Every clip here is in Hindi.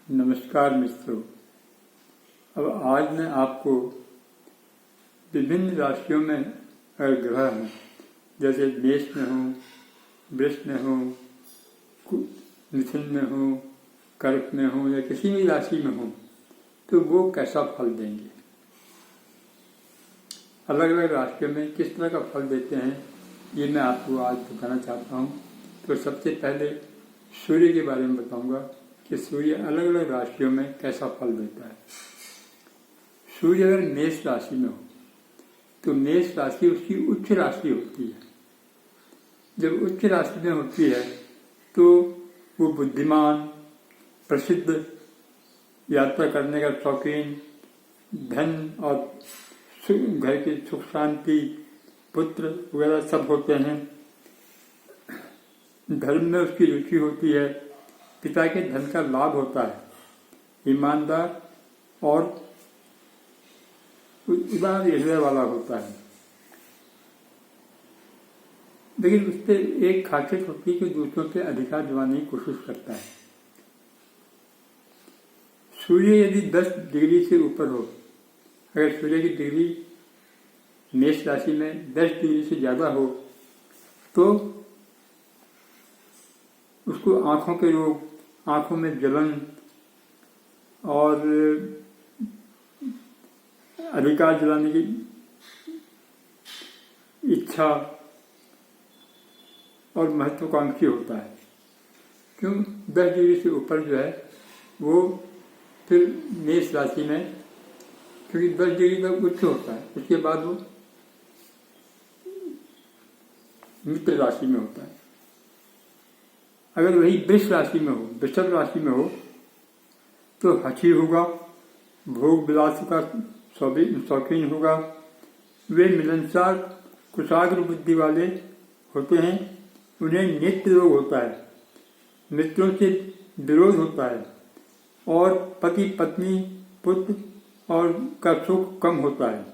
नमस्कार मित्रों। अब आज मैं आपको विभिन्न राशियों में अगर ग्रह हैं, जैसे मेष में हो, वृष में हो, मिथुन में हो, कर्क में हो या किसी भी राशि में हो, तो वो कैसा फल देंगे, अलग अलग राशियों में किस तरह का फल देते हैं, ये मैं आपको आज बताना चाहता हूँ। तो सबसे पहले सूर्य के बारे में बताऊंगा कि सूर्य अलग अलग राशियों में कैसा फल देता है। सूर्य अगर मेष राशि में हो तो मेष राशि उसकी उच्च राशि होती है। जब उच्च राशि में होती है तो वो बुद्धिमान, प्रसिद्ध, यात्रा करने का शौकीन, धन और घर की सुख शांति, पुत्र वगैरह सब होते हैं। धर्म में उसकी रुचि होती है, पिता के धन का लाभ होता है, ईमानदार और उदार हृदय वाला होता है। लेकिन उससे एक खासियत होती है कि दूसरों पे अधिकार जमाने की कोशिश करता है। सूर्य यदि 10 डिग्री से ऊपर हो, अगर सूर्य की डिग्री मेष राशि में 10 डिग्री से ज़्यादा हो तो उसको आँखों के रोग, आँखों में जलन और अधिकार जलाने की इच्छा और महत्वाकांक्षी होता है। क्यों? 10 डिग्री से ऊपर जो है वो फिर मेष राशि में, क्योंकि 10 डिग्री तक उच्च होता है, उसके बाद वो मित्र राशि में होता है। अगर वही वृष राशि में हो, वृषभ राशि में हो, तो हठी होगा, भोग विलास का शौकीन होगा, वे मिलनसार कुशाग्र बुद्धि वाले होते हैं, उन्हें नेत्र रोग होता है, मित्रों से विरोध होता है और पति पत्नी पुत्र और का सुख कम होता है।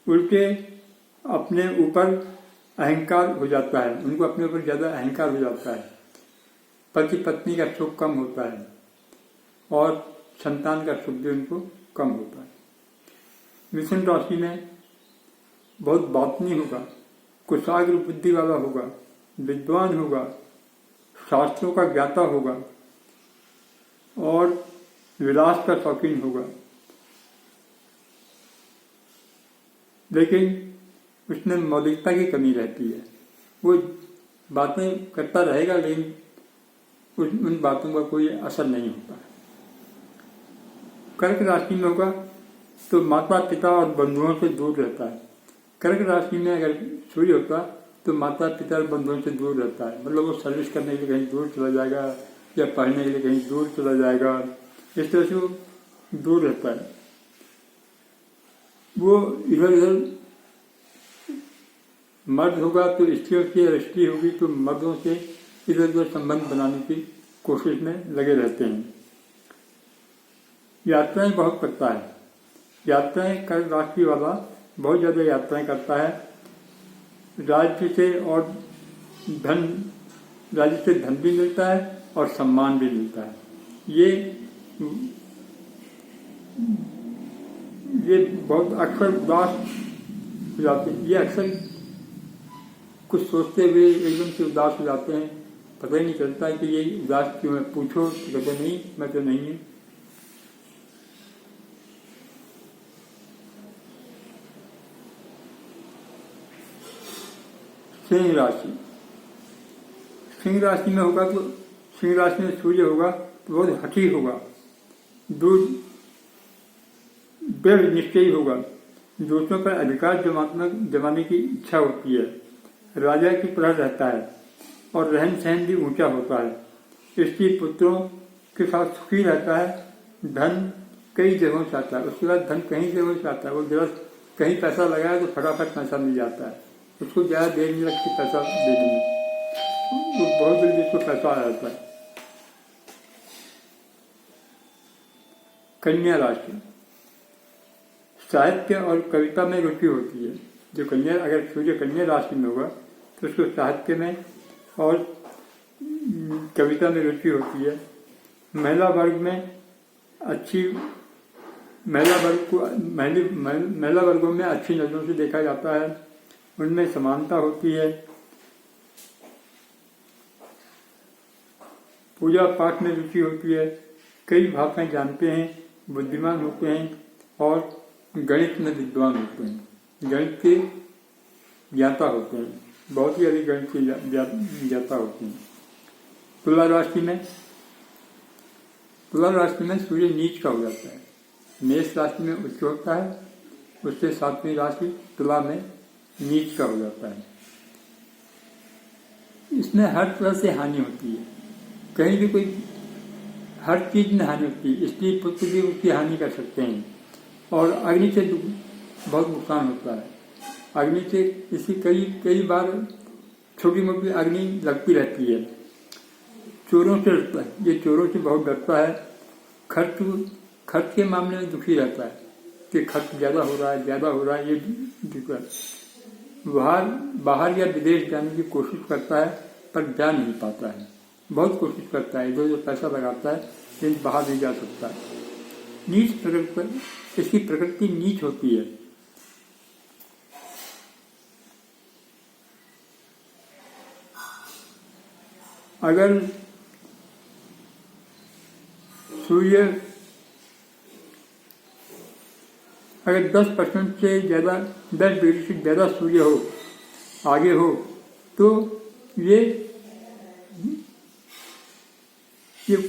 उनके अपने ऊपर अहंकार हो जाता है, उनको अपने ऊपर ज़्यादा अहंकार हो जाता है, पति पत्नी का सुख कम होता है और संतान का सुख भी उनको कम होता है। मिथुन राशि में बहुत बातनी होगा, कुशाग्र बुद्धि वाला होगा, विद्वान होगा, शास्त्रों का ज्ञाता होगा और विलास का शौकीन होगा। लेकिन उसमें मौलिकता की कमी रहती है। वो बातें करता रहेगा लेकिन उन बातों का कोई असर नहीं होता। कर्क राशि में होगा तो माता पिता और बंधुओं से दूर रहता है। कर्क राशि में अगर सूर्य होता तो माता पिता और बंधुओं से दूर रहता है, मतलब वो सर्विस करने के लिए कहीं दूर चला जाएगा या पढ़ने के लिए कहीं दूर चला जाएगा, इस तरह से वो दूर रहता है। वो इधर उधर मर्द होगा तो स्त्रियों से, और स्त्री होगी तो मर्दों से इधर उधर संबंध बनाने की कोशिश में लगे रहते हैं। यात्राएं बहुत करता है, यात्राएं कर्क राशि वाला बहुत ज़्यादा यात्राएं करता है। राज्य से धन भी मिलता है और सम्मान भी मिलता है। ये बहुत अक्सर उदास हो जाते हैं, ये अक्सर कुछ सोचते हुए एकदम से उदास हो जाते हैं, पता ही नहीं चलता है कि ये उदास क्यों है। पूछो तो कहते नहीं, मैं तो नहीं हूँ। सिंह राशि, सिंह राशि में होगा तो सिंह राशि में सूर्य होगा तो बहुत हठी होगा, दृढ़ निश्चयी होगा, दूसरों पर अधिकार जमाने की इच्छा होती है, राजा की तरह रहता है और रहन सहन भी ऊंचा होता है। स्त्री पुत्रों के साथ सुखी रहता है, धन कई जगहों से आता है, उसके बाद धन कहीं जगहों से आता है। वो जरा कहीं पैसा लगाया तो फटाफट पैसा मिल जाता है, उसको ज़्यादा देर नहीं लगती पैसा देने में, तो बहुत जल्दी उसको पैसा आ जाता है। कन्या राशि, साहित्य और कविता में रुचि होती है। जो कन्या, अगर सूर्य कन्या राशि में होगा तो उसको साहित्य में और कविता में रुचि होती है। महिला वर्ग में अच्छी महिला वर्गों में अच्छी नजरों से देखा जाता है, उनमें समानता होती है, पूजा पाठ में रुचि होती है, कई भाषाएं जानते हैं, बुद्धिमान होते हैं और गणित में विद्वान होते हैं, गणित के ज्ञाता होते हैं, बहुत ही अधिक गणित के ज्ञाता होते हैं। तुला राशि में सूर्य नीच का हो जाता है, मेष राशि में उच्च होता है, उससे 7वीं राशि तुला में नीच का हो जाता है। इसमें हर तरह से हानि होती है, कहीं भी कोई हर चीज में हानि होती है, स्त्री पुत्र भी उसकी हानि कर सकते हैं और अग्नि से बहुत नुकसान होता है। अग्नि से इसी कई बार छोटी मोटी अग्नि लगती रहती है। चोरों से डरता है, ये चोरों से बहुत डरता है। खर्च के मामले में दुखी रहता है कि खर्च ज़्यादा हो रहा है, ये दिक्कत। बाहर या विदेश जाने की कोशिश करता है पर जा नहीं पाता है, बहुत कोशिश करता है, जो पैसा लगाता है लेकिन बाहर नहीं जा सकता है। नीच प्रकृति, इसकी प्रकृति नीच होती है। अगर सूर्य 10% से ज़्यादा, 10 डिग्री से ज़्यादा सूर्य हो आगे हो तो ये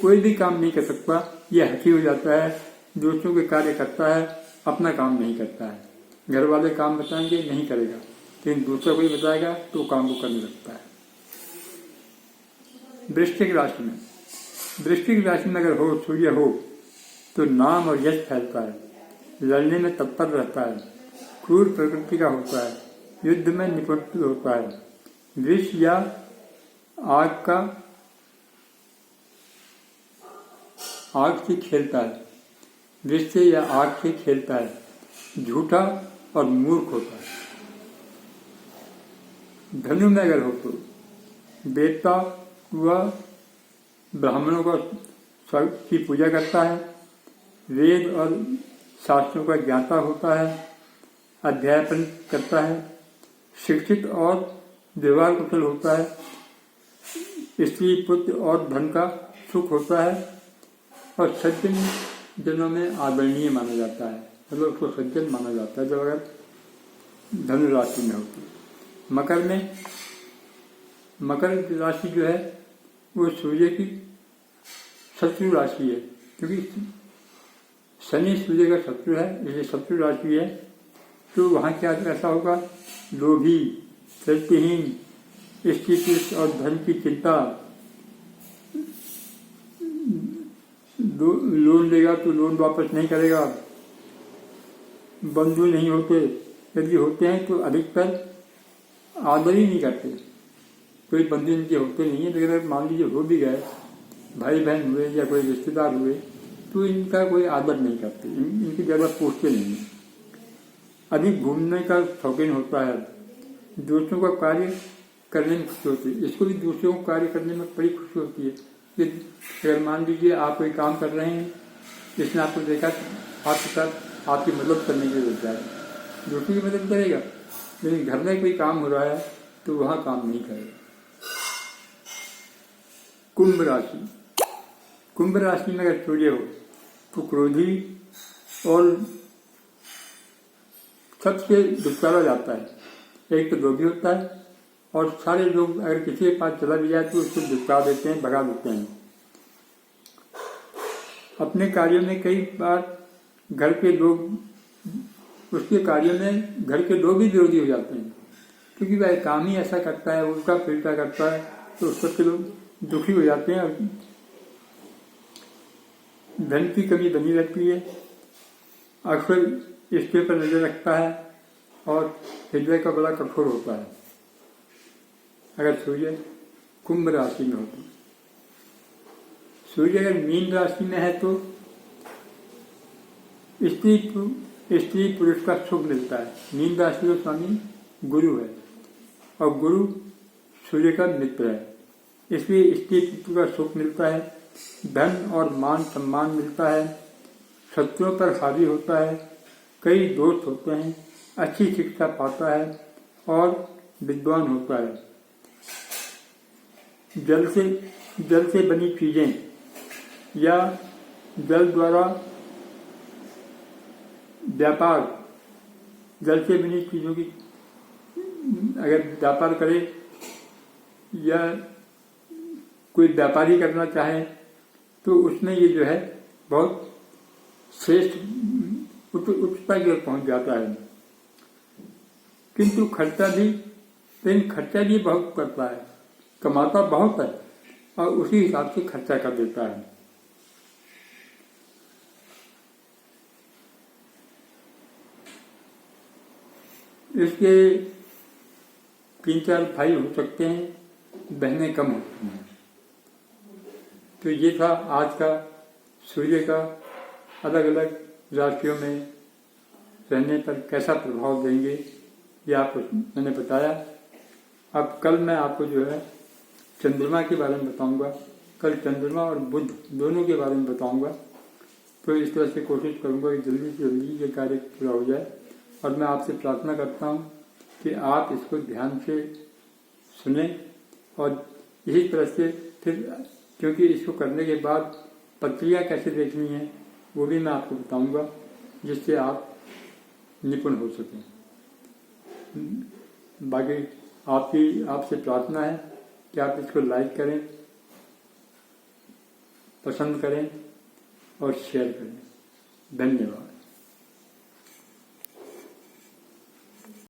कोई भी काम नहीं कर सकता, ये हठी हो जाता है, दूसरों के कार्य करता है, अपना काम नहीं करता है। घर वाले काम बताएंगे नहीं करेगा, लेकिन दूसरा कोई बताएगा तो काम को करने लगता है। वृश्चिक राशि में अगर हो सूर्य हो तो नाम और यश फैलता है, लड़ने में तत्पर रहता है, क्रूर प्रकृति का होता है, युद्ध में निपुण होता है, विष या आग से खेलता है, विष से या आग से खेलता है, झूठा और मूर्ख होता है। धनु में अगर हो तो देवता वह ब्राह्मणों की पूजा करता है, वेद और शास्त्रों का ज्ञाता होता है, अध्यापन करता है, शिक्षित और व्यवहार कुशल होता है, स्त्री पुत्र और धन का सुख होता है और सज्जन जनों में आदरणीय माना जाता है, मतलब उसको सज्जन माना जाता है जब अगर धनु राशि में होती है। मकर राशि जो है वो सूर्य की शत्रु राशि है, क्योंकि शनि सूर्य का शत्रु है, इसलिए शत्रु राशि है। तो वहाँ क्या ऐसा होगा, लोभी, चरित्रहीन, स्त्री और धन की चिंता, लोन लेगा तो लोन वापस नहीं करेगा, बंधु नहीं होते, यदि होते हैं तो अधिकतर आदर ही नहीं करते, कोई बंधु इनके होते नहीं है। लेकिन अगर मान लीजिए हो भी गए, भाई बहन हुए या कोई रिश्तेदार हुए, तो इनका कोई आदर नहीं करते, इनकी ज़्यादा पूछते नहीं है। अधिक घूमने का शौकीन होता है, दूसरों का कार्य करने में खुशी होती है, इसको भी दूसरों को कार्य करने में बड़ी खुशी होती है। अगर मान लीजिए आप कोई काम कर रहे हैं, जिसने आपको देखा आपके साथ आपकी मदद करने के लिए होता है, दूसरी की मदद करेगा, लेकिन घर में कोई काम हो रहा है तो वहाँ काम नहीं करेगा। कुंभ राशि में अगर सूर्य हो तो क्रोधी और सबसे दुष्कारा जाता है। एक तो लोभी होता है और सारे लोग अगर किसी के पास चला भी जाए तो उसको दुष्का देते हैं, भगा देते हैं। अपने कार्यों में कई बार घर के लोग उसके कार्यों में घर के लोग भी विरोधी हो जाते हैं, क्योंकि वह काम ही ऐसा करता है, उल्टा फिल्टा करता है, तो उस पर के लोग दुखी हो जाते हैं और धन की कमी बनी रहती है। अक्सर इसके पर नजर रखता है और हृदय का बड़ा कठोर होता है। अगर सूर्य कुंभ राशि में हो तो, सूर्य अगर मीन राशि में है तो स्त्री पुरुष का सुख मिलता है। मीन राशि का स्वामी गुरु है और गुरु सूर्य का मित्र है, इसलिए स्त्री पुरुष का सुख मिलता है धन और मान सम्मान मिलता है, शत्रुओं पर हावी होता है, कई दोस्त होते हैं, अच्छी शिक्षा पाता है और विद्वान होता है। जल से बनी चीजें या जल द्वारा व्यापार, जल से बनी चीजों की अगर व्यापार करे या कोई व्यापारी करना चाहे तो उसमें ये जो है बहुत श्रेष्ठ उच्चता की ओर पहुंच जाता है। किंतु खर्चा भी बहुत करता है, कमाता बहुत है और उसी हिसाब से खर्चा कर देता है। इसके 3-4 भाई हो सकते हैं, बहनें कम होती हैं। तो ये था आज का सूर्य का अलग अलग राशियों में रहने पर कैसा प्रभाव देंगे, ये आपको मैंने बताया। अब कल मैं आपको जो है चंद्रमा के बारे में बताऊंगा। कल चंद्रमा और बुध दोनों के बारे में बताऊंगा। तो इस तरह से कोशिश करूंगा कि जल्दी से जल्दी ये कार्य पूरा हो जाए। और मैं आपसे प्रार्थना करता हूँ कि आप इसको ध्यान से सुने और इसी तरह से फिर, क्योंकि इसको करने के बाद प्रक्रिया कैसे देखनी है वो भी मैं आपको बताऊंगा, जिससे आप निपुण हो सकें। बाकी आपसे प्रार्थना है कि आप इसको लाइक करें, पसंद करें और शेयर करें। धन्यवाद।